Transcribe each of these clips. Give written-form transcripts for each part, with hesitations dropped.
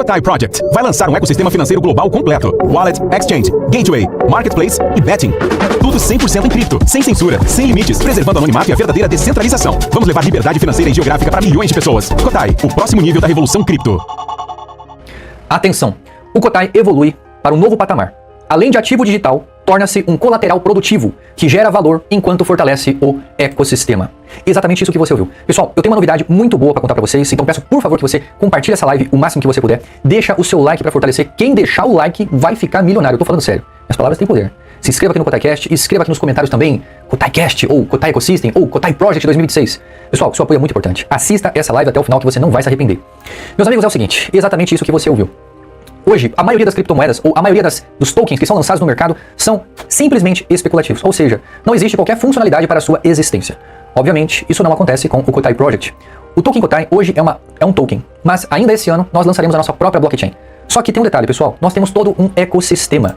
Kotai Project vai lançar um ecossistema financeiro global completo. Wallet, Exchange, Gateway, Marketplace e Betting. Tudo 100% em cripto, sem censura, sem limites, preservando o anonimato e a verdadeira descentralização. Vamos levar liberdade financeira e geográfica para milhões de pessoas. Kotai, o próximo nível da revolução cripto. Atenção! O Kotai evolui para um novo patamar. Além de ativo digital, torna-se um colateral produtivo, que gera valor enquanto fortalece o ecossistema. Exatamente isso que você ouviu. Pessoal, eu tenho uma novidade muito boa para contar para vocês, então peço por favor que você compartilhe essa live o máximo que você puder. Deixa o seu like para fortalecer. Quem deixar o like vai ficar milionário. Eu tô falando sério. Minhas palavras têm poder. Se inscreva aqui no KotaiCast, escreva aqui nos comentários também KotaiCast, ou Kotai Ecosystem, ou Kotai Project 2026. Pessoal, seu apoio é muito importante. Assista essa live até o final que você não vai se arrepender. Meus amigos, é o seguinte, exatamente isso que você ouviu. Hoje, a maioria das criptomoedas, ou a maioria dos tokens que são lançados no mercado, são simplesmente especulativos. Ou seja, não existe qualquer funcionalidade para a sua existência. Obviamente, isso não acontece com o Kotai Project. O token Kotai hoje é um token, mas ainda esse ano nós lançaremos a nossa própria blockchain. Só que tem um detalhe, pessoal, nós temos todo um ecossistema.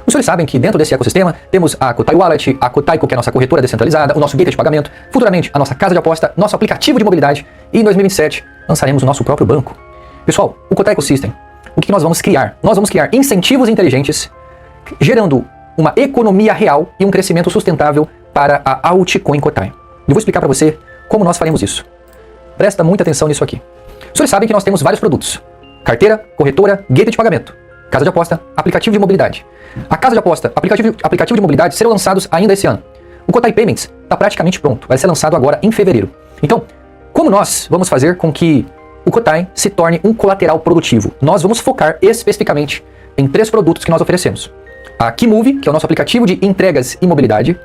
Os senhores sabem que dentro desse ecossistema temos a Kotai Wallet, a Kotaiko, que é a nossa corretora descentralizada, o nosso gateway de pagamento, futuramente a nossa casa de aposta, nosso aplicativo de mobilidade e em 2027 lançaremos o nosso próprio banco. Pessoal, o Kotai Ecosystem, o que nós vamos criar? Nós vamos criar incentivos inteligentes, gerando uma economia real e um crescimento sustentável para a altcoin Kotai. Eu vou explicar para você como nós faremos isso. Presta muita atenção nisso aqui. Os senhores sabem que nós temos vários produtos. Carteira, corretora, gateway de pagamento, casa de aposta, aplicativo de mobilidade. A casa de aposta, aplicativo de mobilidade serão lançados ainda esse ano. O Kotai Payments está praticamente pronto, vai ser lançado agora em fevereiro. Então, como nós vamos fazer com que o Kotai se torne um colateral produtivo? Nós vamos focar especificamente em 3 produtos que nós oferecemos. A Kimove, que é o nosso aplicativo de entregas e mobilidade.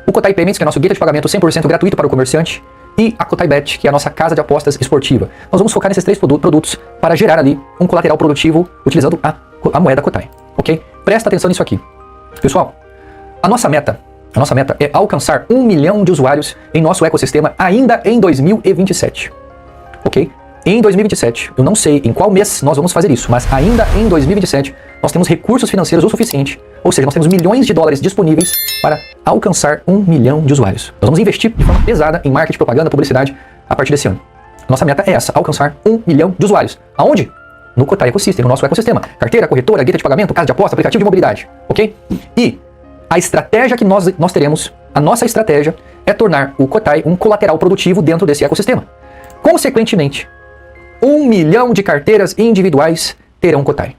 O Kotai Payments, que é o nosso gateway de pagamento 100% gratuito para o comerciante. E a Kotai Bet, que é a nossa casa de apostas esportiva. Nós vamos focar nesses 3 produtos para gerar ali um colateral produtivo utilizando a moeda Kotai. Ok? Presta atenção nisso aqui. Pessoal, a nossa meta é alcançar 1 milhão de usuários em nosso ecossistema ainda em 2027. Ok? Em 2027, eu não sei em qual mês nós vamos fazer isso, mas ainda em 2027 nós temos recursos financeiros o suficiente, ou seja, nós temos milhões de dólares disponíveis para alcançar 1 milhão de usuários. Nós vamos investir de forma pesada em marketing, propaganda, publicidade a partir desse ano. Nossa meta é essa, alcançar 1 milhão de usuários. Aonde? No Kotai Ecosystem, no nosso ecossistema. Carteira, corretora, gateway de pagamento, casa de aposta, aplicativo de mobilidade. Ok? E a estratégia que nós teremos, a nossa estratégia é tornar o Kotai um colateral produtivo dentro desse ecossistema. Consequentemente, 1 milhão de carteiras individuais terão Kotai.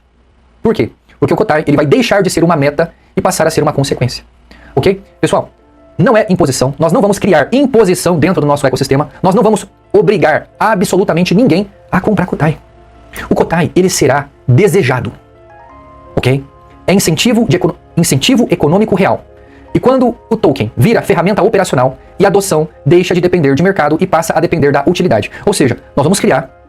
Por quê? Porque o Kotai ele vai deixar de ser uma meta e passar a ser uma consequência. Ok? Pessoal, não é imposição. Nós não vamos criar imposição dentro do nosso ecossistema. Nós não vamos obrigar absolutamente ninguém a comprar Kotai. O Kotai ele será desejado. Ok? É incentivo econômico real. E quando o token vira ferramenta operacional e a adoção deixa de depender de mercado e passa a depender da utilidade. Ou seja, nós vamos criar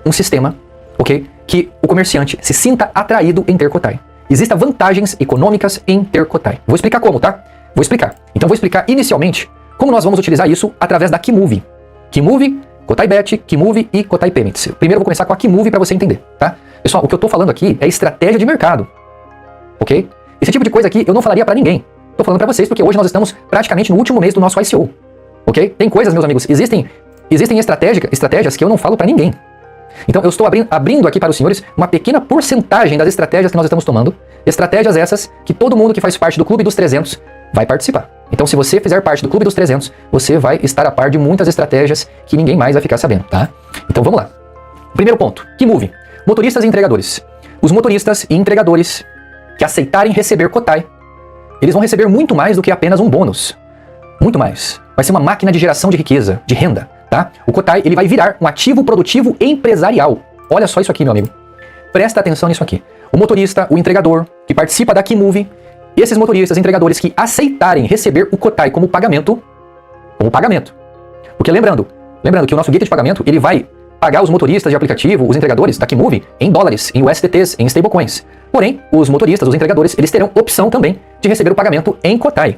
um sistema, ok, que o comerciante se sinta atraído em ter Kotai. Existem vantagens econômicas em ter Kotai. Vou explicar como, tá? Vou explicar. Então vou explicar inicialmente como nós vamos utilizar isso através da Kimove. Kimove, Kotai Bet, Kimove e Kotai Payments. Primeiro eu vou começar com a Kimove para você entender, tá? Pessoal, o que eu tô falando aqui é estratégia de mercado, ok? Esse tipo de coisa aqui eu não falaria para ninguém. Tô falando para vocês porque hoje nós estamos praticamente no último mês do nosso ICO, ok? Tem coisas, meus amigos, existem estratégias que eu não falo para ninguém. Então eu estou abrindo aqui para os senhores uma pequena porcentagem das estratégias que nós estamos tomando. Estratégias essas que todo mundo que faz parte do Clube dos 300 vai participar. Então se você fizer parte do Clube dos 300, você vai estar a par de muitas estratégias que ninguém mais vai ficar sabendo, tá? Então vamos lá. Primeiro ponto, Kimove. Motoristas e entregadores. Os motoristas e entregadores que aceitarem receber Kotai, eles vão receber muito mais do que apenas um bônus. Muito mais. Vai ser uma máquina de geração de riqueza, de renda. Tá? O Kotai ele vai virar um ativo produtivo empresarial. Olha só isso aqui, meu amigo. Presta atenção nisso aqui. O motorista, o entregador que participa da Kimove, esses motoristas e entregadores que aceitarem receber o Kotai como pagamento. Porque lembrando que o nosso gateway de pagamento ele vai pagar os motoristas de aplicativo, os entregadores da Kimove, em dólares, em USDTs, em stablecoins. Porém, os motoristas, os entregadores, eles terão opção também de receber o pagamento em Kotai.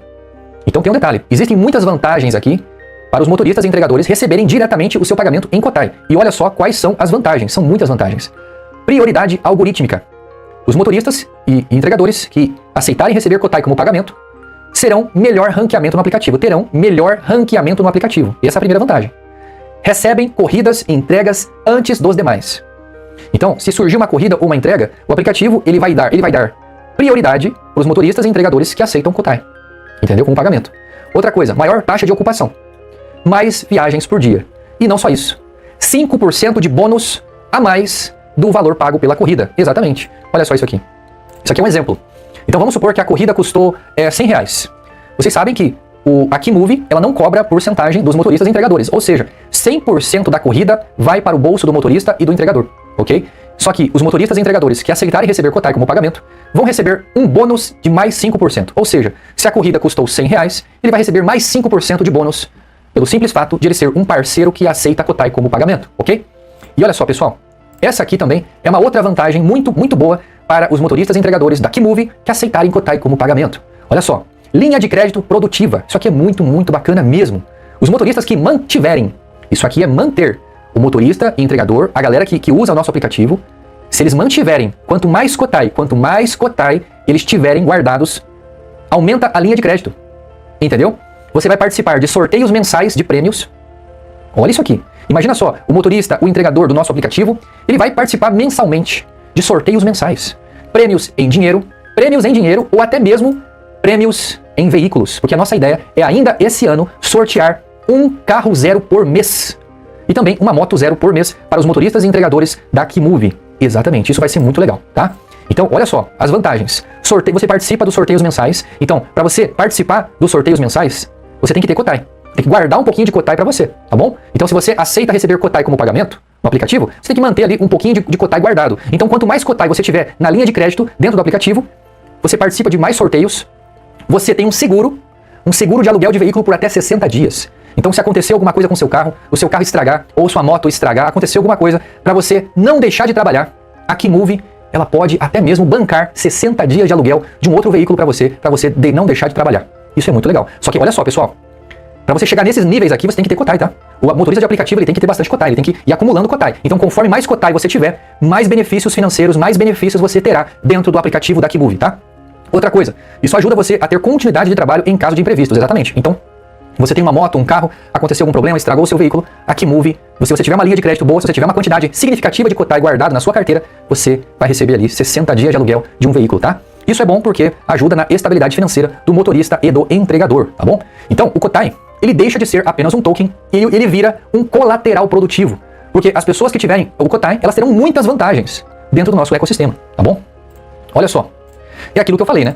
Então tem um detalhe, existem muitas vantagens aqui para os motoristas e entregadores receberem diretamente o seu pagamento em Kotai. E olha só quais são as vantagens, são muitas vantagens. Prioridade algorítmica. Os motoristas e entregadores que aceitarem receber Kotai como pagamento terão melhor ranqueamento no aplicativo. Essa é a primeira vantagem. Recebem corridas e entregas antes dos demais. Então, se surgir uma corrida ou uma entrega, o aplicativo ele vai dar prioridade para os motoristas e entregadores que aceitam Kotai. Entendeu? Como pagamento. Outra coisa, maior taxa de ocupação. Mais viagens por dia. E não só isso. 5% de bônus a mais do valor pago pela corrida. Exatamente. Olha só isso aqui. Isso aqui é um exemplo. Então vamos supor que a corrida custou R$100. Vocês sabem que a Kimove, ela não cobra porcentagem dos motoristas e entregadores. Ou seja, 100% da corrida vai para o bolso do motorista e do entregador. Ok? Só que os motoristas e entregadores que aceitarem receber Kotai como pagamento vão receber um bônus de mais 5%. Ou seja, se a corrida custou R$100, ele vai receber mais 5% de bônus pelo simples fato de ele ser um parceiro que aceita Kotai como pagamento, ok? E olha só, pessoal, essa aqui também é uma outra vantagem muito boa para os motoristas e entregadores da Kimove que aceitarem Kotai como pagamento. Olha só, linha de crédito produtiva. Isso aqui é muito bacana mesmo. Os motoristas que mantiverem, isso aqui é manter o motorista e entregador, a galera que usa o nosso aplicativo, se eles mantiverem, quanto mais Kotai eles tiverem guardados, aumenta a linha de crédito. Entendeu? Você vai participar de sorteios mensais de prêmios. Olha isso aqui. Imagina só, o motorista, o entregador do nosso aplicativo, ele vai participar mensalmente de sorteios mensais. Prêmios em dinheiro ou até mesmo prêmios em veículos. Porque a nossa ideia é ainda esse ano sortear um carro zero por mês. E também uma moto zero por mês para os motoristas e entregadores da Kimove. Exatamente, isso vai ser muito legal, tá? Então, olha só, as vantagens. Você participa dos sorteios mensais. Então, para você participar dos sorteios mensais, você tem que ter Kotai. Tem que guardar um pouquinho de Kotai para você, tá bom? Então, se você aceita receber Kotai como pagamento no aplicativo, você tem que manter ali um pouquinho de Kotai guardado. Então, quanto mais Kotai você tiver na linha de crédito dentro do aplicativo, você participa de mais sorteios, você tem um seguro de aluguel de veículo por até 60 dias. Então, se acontecer alguma coisa com o seu carro estragar, ou sua moto estragar, acontecer alguma coisa, para você não deixar de trabalhar, a Kimove, ela pode até mesmo bancar 60 dias de aluguel de um outro veículo para você não deixar de trabalhar. Isso é muito legal. Só que olha só, pessoal, para você chegar nesses níveis aqui, você tem que ter Kotai, tá? O motorista de aplicativo, ele tem que ter bastante Kotai, ele tem que ir acumulando Kotai. Então, conforme mais Kotai você tiver, mais benefícios financeiros, mais benefícios você terá dentro do aplicativo da Kimove, tá? Outra coisa, isso ajuda você a ter continuidade de trabalho em caso de imprevistos, exatamente. Então, você tem uma moto, um carro, aconteceu algum problema, estragou o seu veículo, a Kimove, se você tiver uma linha de crédito boa, se você tiver uma quantidade significativa de Kotai guardado na sua carteira, você vai receber ali 60 dias de aluguel de um veículo, tá? Isso é bom porque ajuda na estabilidade financeira do motorista e do entregador, tá bom? Então, o Kotai, ele deixa de ser apenas um token e ele vira um colateral produtivo. Porque as pessoas que tiverem o Kotai, elas terão muitas vantagens dentro do nosso ecossistema, tá bom? Olha só. É aquilo que eu falei, né?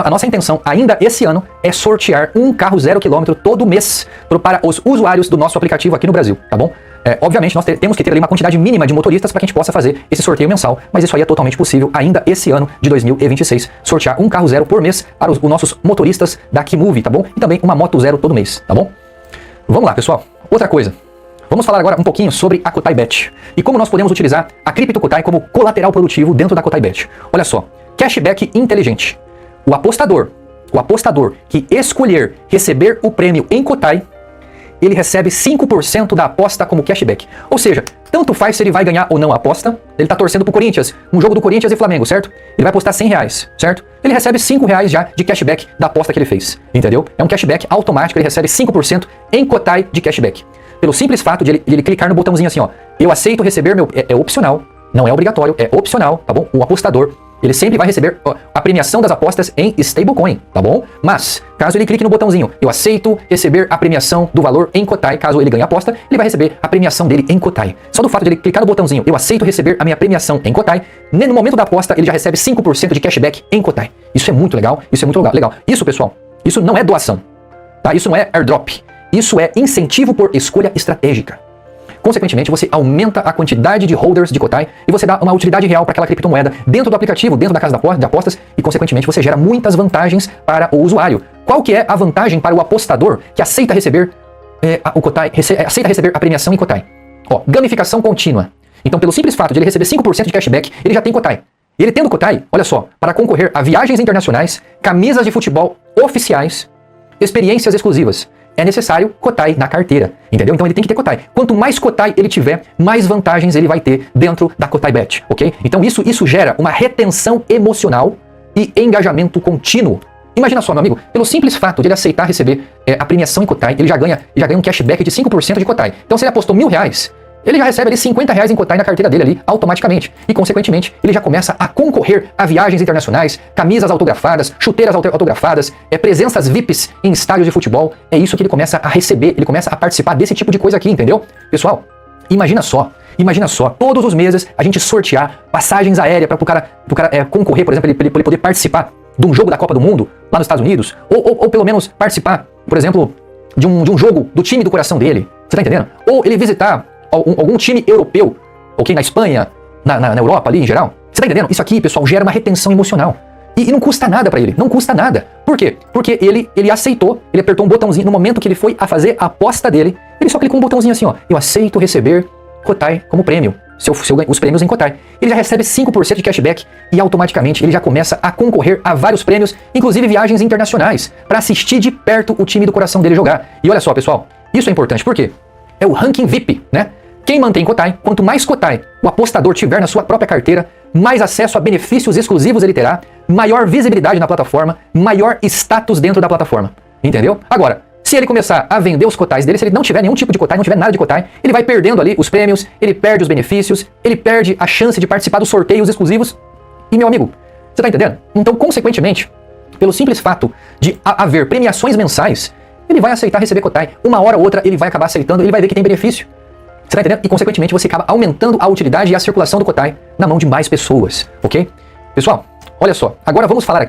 A nossa intenção ainda esse ano é sortear um carro 0 km todo mês para os usuários do nosso aplicativo aqui no Brasil, tá bom? Obviamente, nós temos que ter ali uma quantidade mínima de motoristas para que a gente possa fazer esse sorteio mensal, mas isso aí é totalmente possível ainda esse ano de 2026, sortear um carro zero por mês para os nossos motoristas da Kimove, tá bom? E também uma moto zero todo mês, tá bom? Vamos lá, pessoal. Outra coisa. Vamos falar agora um pouquinho sobre a Kotai Bet e como nós podemos utilizar a Cripto Kotai como colateral produtivo dentro da Kotai Bet. Olha só, cashback inteligente. O apostador que escolher receber o prêmio em Kotai, ele recebe 5% da aposta como cashback. Ou seja, tanto faz se ele vai ganhar ou não a aposta. Ele tá torcendo pro Corinthians, um jogo do Corinthians e Flamengo, certo? Ele vai apostar R$100, certo? Ele recebe R$5 já de cashback da aposta que ele fez, entendeu? É um cashback automático, ele recebe 5% em Kotai de cashback. Pelo simples fato de ele clicar no botãozinho assim, ó, eu aceito receber meu... É opcional, não é obrigatório, é opcional, tá bom? O apostador, ele sempre vai receber a premiação das apostas em stablecoin, tá bom? Mas, caso ele clique no botãozinho, eu aceito receber a premiação do valor em Kotai, caso ele ganhe a aposta, ele vai receber a premiação dele em Kotai. Só do fato de ele clicar no botãozinho, eu aceito receber a minha premiação em Kotai, no momento da aposta, ele já recebe 5% de cashback em Kotai. Isso é muito legal, isso é muito legal. Isso, pessoal, isso não é doação, tá? Isso não é airdrop. Isso é incentivo por escolha estratégica. Consequentemente, você aumenta a quantidade de holders de Kotai e você dá uma utilidade real para aquela criptomoeda dentro do aplicativo, dentro da casa de apostas e, consequentemente, você gera muitas vantagens para o usuário. Qual que é a vantagem para o apostador que aceita receber o Kotai, aceita receber a premiação em Kotai? Ó, gamificação contínua. Então, pelo simples fato de ele receber 5% de cashback, ele já tem Kotai. E ele tendo Kotai, olha só, para concorrer a viagens internacionais, camisas de futebol oficiais, experiências exclusivas. É necessário Kotai na carteira, entendeu? Então ele tem que ter Kotai. Quanto mais Kotai ele tiver, mais vantagens ele vai ter dentro da Kotai Bet, ok? Então isso gera uma retenção emocional e engajamento contínuo. Imagina só, meu amigo, pelo simples fato de ele aceitar receber a premiação em Kotai, ele já ganha um cashback de 5% de Kotai. Então se ele apostou R$1.000, ele já recebe ali R$50 em Kotai na carteira dele ali, automaticamente. E, consequentemente, ele já começa a concorrer a viagens internacionais, camisas autografadas, chuteiras autografadas, presenças VIPs em estádios de futebol. É isso que ele começa a receber, ele começa a participar desse tipo de coisa aqui, entendeu? Pessoal, imagina só, todos os meses a gente sortear passagens aéreas para o cara concorrer, por exemplo, ele poder participar de um jogo da Copa do Mundo lá nos Estados Unidos, ou pelo menos participar, por exemplo, de um jogo do time do coração dele. Você tá entendendo? Ou ele visitar algum time europeu, ok? Na Espanha, na Europa ali em geral. Você tá entendendo? Isso aqui, pessoal, gera uma retenção emocional. E não custa nada pra ele, não custa nada. Por quê? Porque ele aceitou, ele apertou um botãozinho, no momento que ele foi a fazer a aposta dele, ele só clicou um botãozinho assim, ó, eu aceito receber Kotai como prêmio, os prêmios em Kotai. Ele já recebe 5% de cashback e automaticamente ele já começa a concorrer a vários prêmios, inclusive viagens internacionais, pra assistir de perto o time do coração dele jogar. E olha só, pessoal, isso é importante, por quê? É o ranking VIP, né? Quem mantém Kotai, quanto mais Kotai o apostador tiver na sua própria carteira, mais acesso a benefícios exclusivos ele terá, maior visibilidade na plataforma, maior status dentro da plataforma. Entendeu? Agora, se ele começar a vender os Kotais dele, se ele não tiver nenhum tipo de Kotai, não tiver nada de Kotai, ele vai perdendo ali os prêmios, ele perde os benefícios, ele perde a chance de participar dos sorteios exclusivos. E, meu amigo, você tá entendendo? Então, consequentemente, pelo simples fato de haver premiações mensais, ele vai aceitar receber Kotai. Uma hora ou outra ele vai acabar aceitando, ele vai ver que tem benefício. Você tá entendendo? E, consequentemente, você acaba aumentando a utilidade e a circulação do Kotai na mão de mais pessoas, ok? Pessoal, olha só, agora vamos falar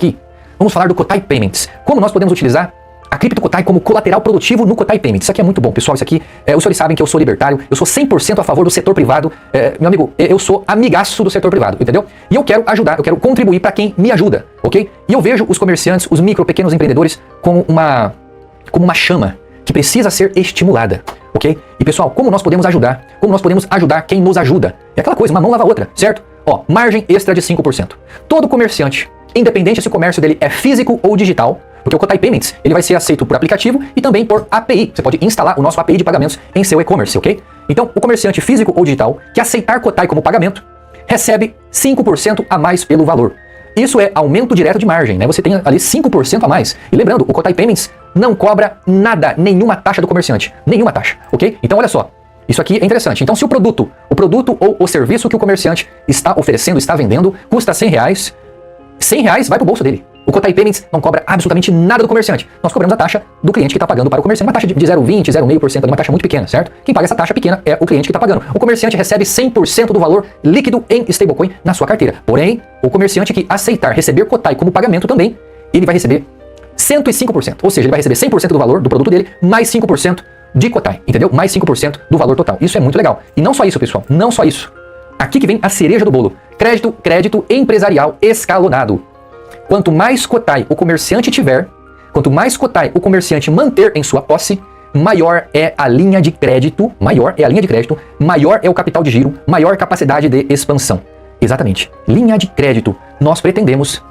do Kotai Payments. Como nós podemos utilizar a Cripto Kotai como colateral produtivo no Kotai Payments. Isso aqui é muito bom, pessoal. Isso aqui, os senhores sabem que eu sou libertário, eu sou 100% a favor do setor privado. Meu amigo, eu sou amigaço do setor privado, entendeu? E eu quero ajudar, eu quero contribuir para quem me ajuda, ok? E eu vejo os comerciantes, os micro, pequenos empreendedores como uma chama que precisa ser estimulada, ok? E pessoal, como nós podemos ajudar? Como nós podemos ajudar quem nos ajuda? É aquela coisa, uma mão lava a outra, certo? Ó, margem extra de 5%. Todo comerciante, independente se o comércio dele é físico ou digital, porque o Kotai Payments, ele vai ser aceito por aplicativo e também por API. Você pode instalar o nosso API de pagamentos em seu e-commerce, ok? Então, o comerciante físico ou digital que aceitar Kotai como pagamento, recebe 5% a mais pelo valor. Isso é aumento direto de margem, né? Você tem ali 5% a mais. E lembrando, o Kotai Payments não cobra nada, nenhuma taxa do comerciante. Nenhuma taxa, ok? Então, olha só. Isso aqui é interessante. Então, se o produto ou o serviço que o comerciante está oferecendo, está vendendo, custa R$100, R$100 vai pro bolso dele. O Kotai Payments não cobra absolutamente nada do comerciante. Nós cobramos a taxa do cliente que está pagando para o comerciante. Uma taxa de 0,20%, 0,5%, uma taxa muito pequena, certo? Quem paga essa taxa pequena é o cliente que está pagando. O comerciante recebe 100% do valor líquido em stablecoin na sua carteira. Porém, o comerciante que aceitar receber Kotai como pagamento também, ele vai receber 105%. Ou seja, ele vai receber 100% do valor do produto dele, mais 5% de Kotai, entendeu? Mais 5% do valor total. Isso é muito legal. E não só isso, pessoal. Não só isso. Aqui que vem a cereja do bolo. Crédito empresarial escalonado. Quanto mais Kotai o comerciante tiver, quanto mais Kotai o comerciante manter em sua posse, maior é a linha de crédito, maior é o capital de giro, maior capacidade de expansão. Exatamente. Linha de crédito. Nós pretendemos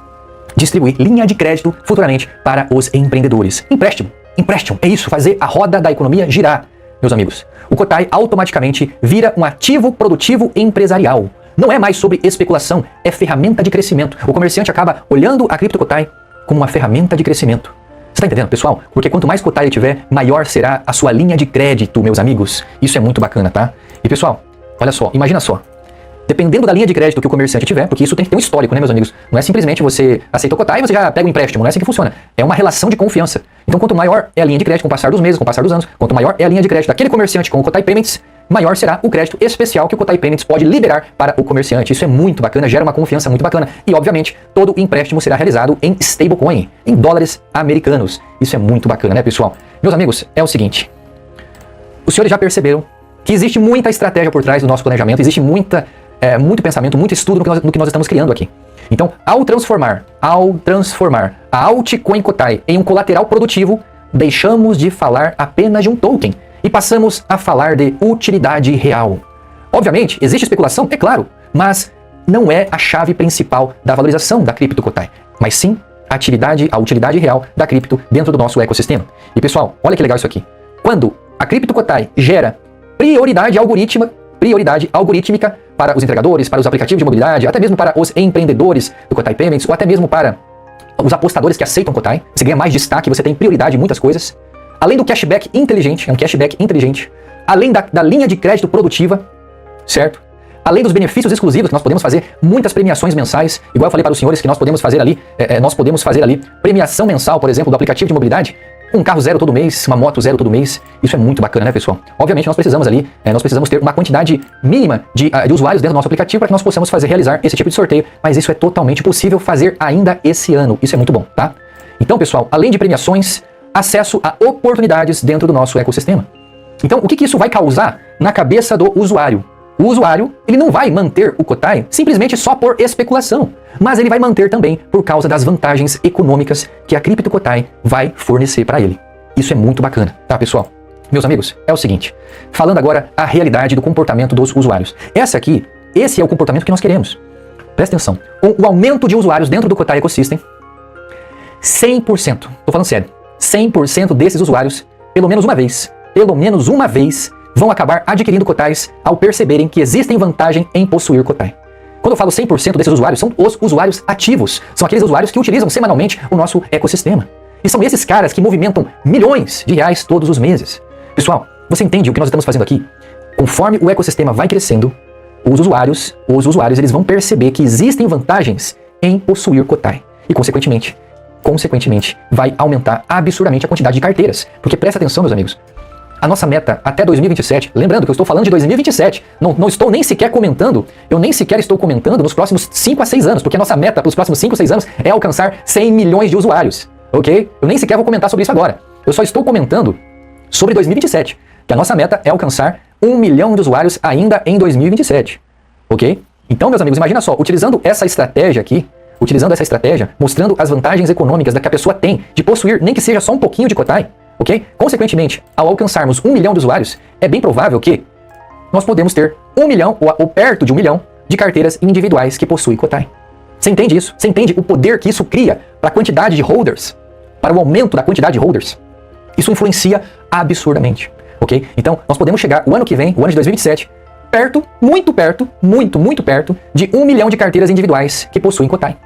distribuir linha de crédito futuramente para os empreendedores. Empréstimo. É isso, fazer a roda da economia girar, meus amigos. O Kotai automaticamente vira um ativo produtivo empresarial. Não é mais sobre especulação, é ferramenta de crescimento. O comerciante acaba olhando a Cripto Kotai como uma ferramenta de crescimento. Você tá entendendo, pessoal? Porque quanto mais Kotai ele tiver, maior será a sua linha de crédito, meus amigos. Isso é muito bacana, tá? E pessoal, olha só, imagina só. Dependendo da linha de crédito que o comerciante tiver, porque isso tem que ter um histórico, né, meus amigos? Não é simplesmente você aceitou Kotai e você já pega o empréstimo, não é assim que funciona. É uma relação de confiança. Então, quanto maior é a linha de crédito com o passar dos meses, com o passar dos anos, quanto maior é a linha de crédito daquele comerciante com o Kotai Payments, maior será o crédito especial que o Kotai Payments pode liberar para o comerciante. Isso é muito bacana, gera uma confiança muito bacana. E, obviamente, todo o empréstimo será realizado em stablecoin, em dólares americanos. Isso é muito bacana, né, pessoal? Meus amigos, é o seguinte. Os senhores já perceberam que existe muita estratégia por trás do nosso planejamento, existe muito pensamento, muito estudo no que nós estamos criando aqui. Então, ao transformar a altcoin Kotai em um colateral produtivo, deixamos de falar apenas de um token e passamos a falar de utilidade real. Obviamente, existe especulação, é claro, mas não é a chave principal da valorização da Cripto Kotai, mas sim a utilidade real da cripto dentro do nosso ecossistema. E pessoal, olha que legal isso aqui. Quando a Cripto Kotai gera prioridade algorítmica para os entregadores, para os aplicativos de mobilidade, até mesmo para os empreendedores do Kotai Payments, ou até mesmo para os apostadores que aceitam Kotai, você ganha mais destaque, você tem prioridade em muitas coisas. Além do cashback inteligente, é um cashback inteligente, além da linha de crédito produtiva, certo? Além dos benefícios exclusivos, que nós podemos fazer muitas premiações mensais, igual eu falei para os senhores que nós podemos fazer ali, premiação mensal, por exemplo, do aplicativo de mobilidade, um carro zero todo mês, uma moto zero todo mês. Isso é muito bacana, né, pessoal? Obviamente nós precisamos ali, nós precisamos ter uma quantidade mínima de usuários dentro do nosso aplicativo para que nós possamos realizar esse tipo de sorteio, mas isso é totalmente possível fazer ainda esse ano. Isso é muito bom, tá? Então, pessoal, além de premiações, acesso a oportunidades dentro do nosso ecossistema. Então, o que isso vai causar na cabeça do usuário? O usuário, ele não vai manter o Kotai simplesmente só por especulação, mas ele vai manter também por causa das vantagens econômicas que a Crypto Kotai vai fornecer para ele. Isso é muito bacana, tá, pessoal? Meus amigos, é o seguinte, falando agora a realidade do comportamento dos usuários. Esse é o comportamento que nós queremos. Presta atenção. Com o aumento de usuários dentro do Kotai Ecosystem, 100%, tô falando sério, 100% desses usuários, pelo menos uma vez, vão acabar adquirindo Kotais ao perceberem que existem vantagem em possuir Kotai. Quando eu falo 100% desses usuários, são os usuários ativos. São aqueles usuários que utilizam semanalmente o nosso ecossistema. E são esses caras que movimentam milhões de reais todos os meses. Pessoal, você entende o que nós estamos fazendo aqui? Conforme o ecossistema vai crescendo, os usuários eles vão perceber que existem vantagens em possuir Kotai. E, consequentemente, vai aumentar absurdamente a quantidade de carteiras. Porque presta atenção, meus amigos, a nossa meta até 2027, lembrando que eu estou falando de 2027, não estou nem sequer comentando, eu nem sequer estou comentando nos próximos 5 a 6 anos, porque a nossa meta para os próximos 5 a 6 anos é alcançar 100 milhões de usuários, ok? Eu nem sequer vou comentar sobre isso agora. Eu só estou comentando sobre 2027, que a nossa meta é alcançar 1 milhão de usuários ainda em 2027, ok? Então, meus amigos, imagina só, utilizando essa estratégia, mostrando as vantagens econômicas que a pessoa tem de possuir, nem que seja só um pouquinho de Kotai, ok? Consequentemente, ao alcançarmos 1 milhão de usuários, é bem provável que nós podemos ter 1 milhão ou perto de 1 milhão de carteiras individuais que possuem Kotai. Você entende isso? Você entende o poder que isso cria para a quantidade de holders? Para o aumento da quantidade de holders? Isso influencia absurdamente, ok? Então, nós podemos chegar o ano que vem, o ano de 2027, muito perto de 1 milhão de carteiras individuais que possuem Kotai.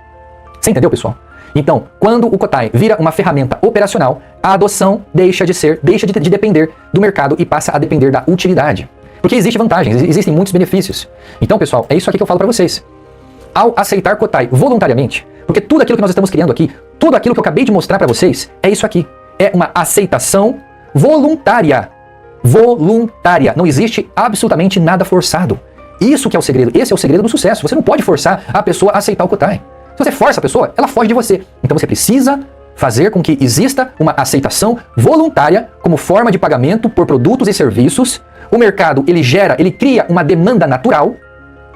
Você entendeu, pessoal? Então, quando o Kotai vira uma ferramenta operacional, a adoção deixa de depender do mercado e passa a depender da utilidade. Porque existem vantagens, existem muitos benefícios. Então, pessoal, é isso aqui que eu falo para vocês. Ao aceitar Kotai voluntariamente, porque tudo aquilo que nós estamos criando aqui, tudo aquilo que eu acabei de mostrar para vocês, é isso aqui. É uma aceitação voluntária. Voluntária. Não existe absolutamente nada forçado. Isso que é o segredo. Esse é o segredo do sucesso. Você não pode forçar a pessoa a aceitar o Kotai. Se você força a pessoa, ela foge de você. Então você precisa fazer com que exista uma aceitação voluntária como forma de pagamento por produtos e serviços. O mercado, ele cria uma demanda natural.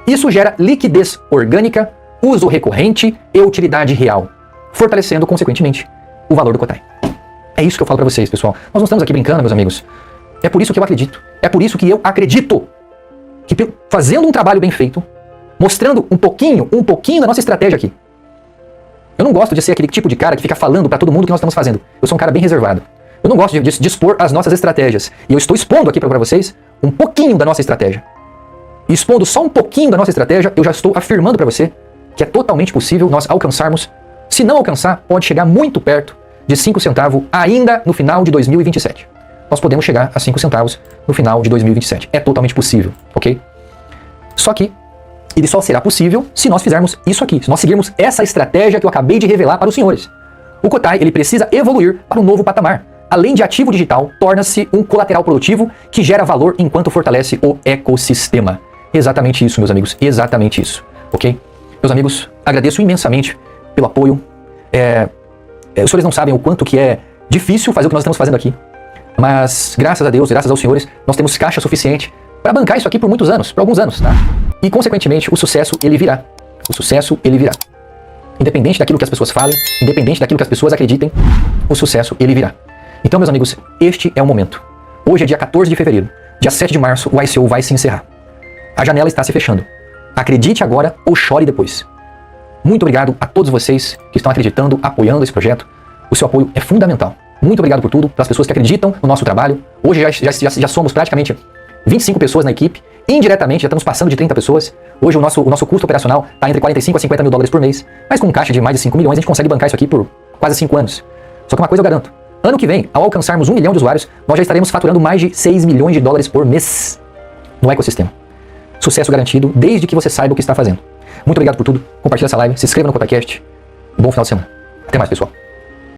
Isso gera liquidez orgânica, uso recorrente e utilidade real, fortalecendo, consequentemente, o valor do Kotai. É isso que eu falo para vocês, pessoal. Nós não estamos aqui brincando, meus amigos. É por isso que eu acredito. É por isso que eu acredito que fazendo um trabalho bem feito, mostrando um pouquinho da nossa estratégia aqui. Eu não gosto de ser aquele tipo de cara que fica falando para todo mundo o que nós estamos fazendo. Eu sou um cara bem reservado. Eu não gosto de expor as nossas estratégias. E eu estou expondo aqui para vocês um pouquinho da nossa estratégia. E expondo só um pouquinho da nossa estratégia, eu já estou afirmando para você que é totalmente possível nós alcançarmos, se não alcançar, pode chegar muito perto de 5 centavos ainda no final de 2027. Nós podemos chegar a 5 centavos no final de 2027. É totalmente possível, ok? Só que ele só será possível se nós fizermos isso aqui, se nós seguirmos essa estratégia que eu acabei de revelar para os senhores. O Kotai, ele precisa evoluir para um novo patamar. Além de ativo digital, torna-se um colateral produtivo que gera valor enquanto fortalece o ecossistema. Exatamente isso, meus amigos, exatamente isso, ok? Meus amigos, agradeço imensamente pelo apoio. Os senhores não sabem o quanto que é difícil fazer o que nós estamos fazendo aqui, mas graças a Deus, graças aos senhores, nós temos caixa suficiente para bancar isso aqui por muitos anos, por alguns anos, tá? E, consequentemente, o sucesso, ele virá. O sucesso, ele virá. Independente daquilo que as pessoas falem, independente daquilo que as pessoas acreditem, o sucesso, ele virá. Então, meus amigos, este é o momento. Hoje é dia 14 de fevereiro. Dia 7 de março, o ICO vai se encerrar. A janela está se fechando. Acredite agora ou chore depois. Muito obrigado a todos vocês que estão acreditando, apoiando esse projeto. O seu apoio é fundamental. Muito obrigado por tudo, pelas pessoas que acreditam no nosso trabalho. Hoje já somos praticamente 25 pessoas na equipe. Indiretamente, já estamos passando de 30 pessoas. Hoje o nosso custo operacional está entre 45 a 50 mil dólares por mês. Mas com um caixa de mais de 5 milhões, a gente consegue bancar isso aqui por quase 5 anos. Só que uma coisa eu garanto, Ano que vem, ao alcançarmos 1 milhão de usuários, nós já estaremos faturando mais de 6 milhões de dólares por mês no ecossistema. Sucesso garantido, desde que você saiba o que está fazendo. Muito obrigado por tudo. Compartilhe essa live, se inscreva no CotaCast. Bom final de semana. Até mais, pessoal.